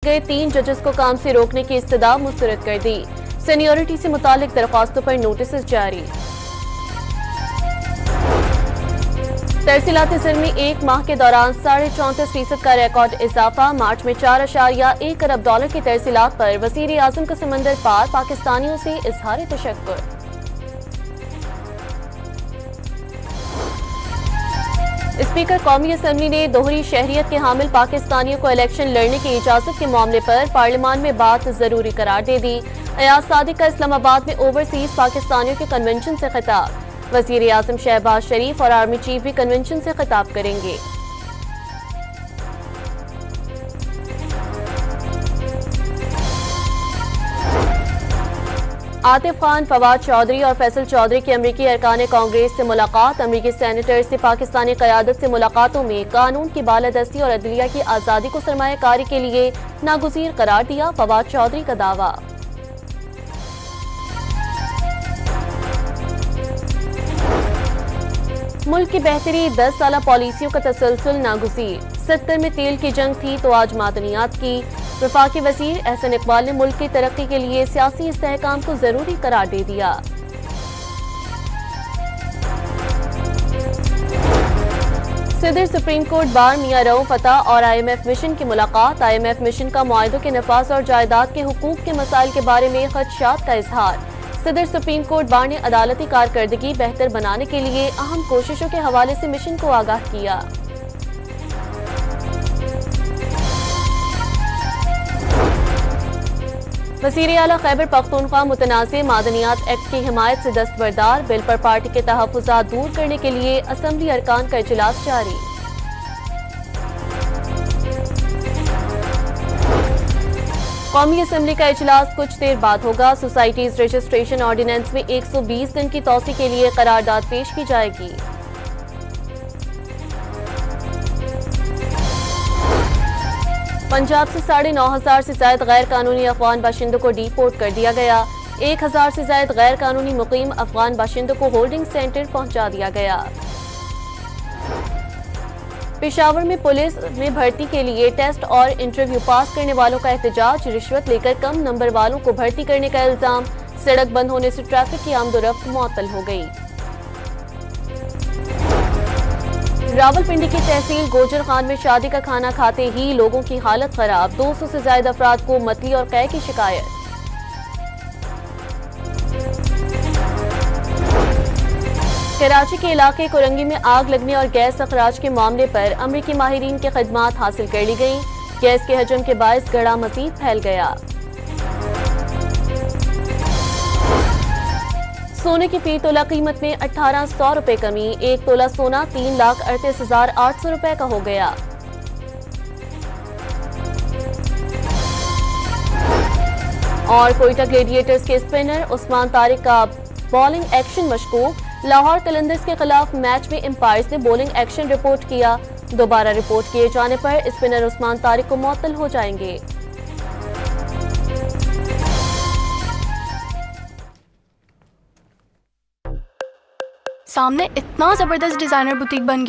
गए 3 जजेस को काम से रोकने की इस्तदा मुस्तरद कर दी। सीनियरिटी से मुतालिक दरख्वास्तों पर नोटिस जारी। तरसीलात ज़र में एक माह के दौरान 34.34% का रिकॉर्ड इजाफा। मार्च में 4.1 अरब डॉलर की तरसीलात पर वज़ीर आज़म का समंदर पार पाकिस्तानियों से इजहार तशक्कुर। स्पीकर कौमी असम्बली ने दोहरी शहरियत के हामिल पाकिस्तानियों को इलेक्शन लड़ने की इजाजत के मामले पर पार्लियामान में बात जरूरी करार दे दी। अयाज सादिक का इस्लामाबाद में ओवरसीज पाकिस्तानियों के कन्वेंशन से खिताब। वज़ीर आज़म शहबाज शरीफ और आर्मी चीफ भी कन्वेंशन से खिताब करेंगे। आतिफ खान, फवाद चौधरी और फैसल चौधरी की अमरीकी अरकान कांग्रेस से मुलाकात। अमरीकी सेनेटर से पाकिस्तानी क़यादत से मुलाकातों में कानून की बालादस्ती और अदलिया की आज़ादी को सरमायाकारी के लिए नागुज़ीर करार दिया। फवाद चौधरी का दावा। मुल्क की बेहतरी 10 साला पॉलिसियों का तसलसल नागुज़ीर। 70 में तेल की जंग थी तो आज मादनियात की। वफाकी वज़ीर एहसन इकबाल ने मुल्क की तरक्की के लिए सियासी इस्तेहकाम को जरूरी करार दे दिया। सदर सुप्रीम कोर्ट बार मियां रऊफ अता और IMF मिशन की मुलाकात। IMF मिशन का मुआहदों के नफाज और जायदाद के हुकूक के मसाइल के बारे में खदशात का इजहार। सदर सुप्रीम कोर्ट बार ने अदालती कारकर्दगी बेहतर बनाने के लिए अहम कोशिशों के हवाले से मिशन को आगाह किया। वज़ीर आला खैबर पख्तूनख्वा मुतनाज़ मादनियात एक्ट की हिमायत से दस्तबरदार। बिल पर पार्टी के तहफ़्फ़ुज़ात दूर करने के लिए असम्बली अरकान का इजलास जारी। कौमी असम्बली का इजलास कुछ देर बाद होगा। सोसाइटीज रजिस्ट्रेशन ऑर्डिनेंस में 120 दिन की तौसी के लिए करारदाद पेश की जाएगी। पंजाब से 9,500 से ज्यादा गैर कानूनी अफगान बाशिंदों को डिपोर्ट कर दिया गया। 1,000 से ज्यादा गैर कानूनी मुकीम अफगान बाशिंदों को होल्डिंग सेंटर पहुंचा दिया गया। पेशावर में पुलिस में भर्ती के लिए टेस्ट और इंटरव्यू पास करने वालों का एहतजाज। रिश्वत लेकर कम नंबर वालों को भर्ती करने का इल्जाम। सड़क बंद होने से ट्रैफिक की आमदोरफ्त मुअत्तल हो गई। रावलपिंडी की तहसील गोजर खान में शादी का खाना खाते ही लोगों की हालत खराब। 200 से ज्यादा अफराद को मतली और कै की शिकायत। कराची के इलाके कोरंगी में आग लगने और गैस अखराज के मामले पर अमरीकी माहिरीन की खिदमात हासिल कर ली गई। गैस के हजम के बायस गड़ा मजीद फैल गया। सोने की फी तोला कीमत में 1800 रुपए कमी। 1 तोला सोना 3,38,800 रुपए का हो गया। और कोयटा ग्लेडिएटर्स के स्पिनर उस्मान तारिक का बॉलिंग एक्शन मशकूक। लाहौर कलंदर्स के खिलाफ मैच में एम्पायर्स ने बॉलिंग एक्शन रिपोर्ट किया। दोबारा रिपोर्ट किए जाने पर स्पिनर उस्मान तारिक को मुअत्तल हो जाएंगे। सामने इतना जबरदस्त डिजाइनर बुटीक बन गया।